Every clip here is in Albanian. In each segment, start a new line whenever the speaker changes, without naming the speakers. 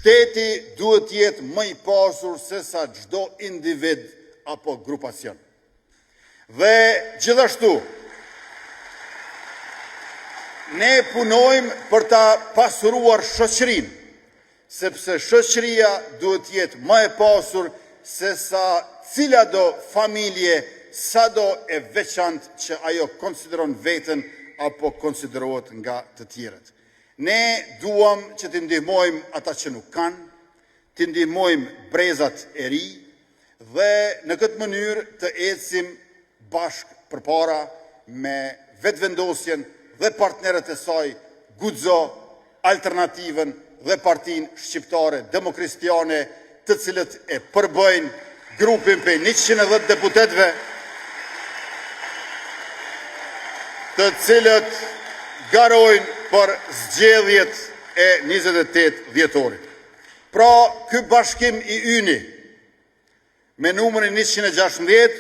Shteti duhet jetë më i pasur se sa çdo individ apo grupacion. Dhe gjithashtu, ne punojmë për ta pasuruar shoqërinë, sepse shoqëria duhet jetë më e pasur se sa cila do familje, sa do e veçantë që ajo konsideron veten apo konsiderohet nga të tjerët. Ne duam që të ndihmojmë ata që nuk kanë, të ndihmojmë brezat e ri dhe në këtë mënyrë të ecim bashkë përpara me vetëvendosjen dhe partnerët e saj, Guxo, Alternativën dhe Partinë Shqiptare Demokristiane, të cilët e përbëjnë grupin për 110 deputetëve, të cilët garojnë për zgjedhjet e 28 dhjetorit. Pra, ky bashkim i yni me numrin 116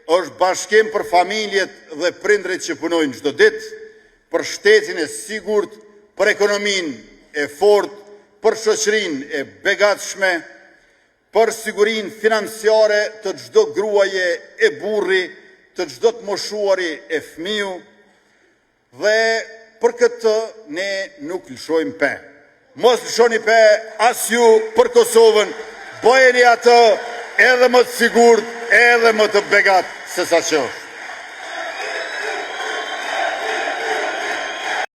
është bashkim për familjet dhe prindrit që punojnë çdo ditë, për shtetin e sigurt, për ekonominë e fortë, për shoqërinë e begatshme, për sigurinë financiare të çdo gruaje e burri, të çdo të moshuari e fëmiu, dhe për këtë ne nuk lëshojmë pe. Mos lëshoni pe as ju për Kosovën, bëjeni atë edhe më të sigurt, edhe më të begat se sa që është.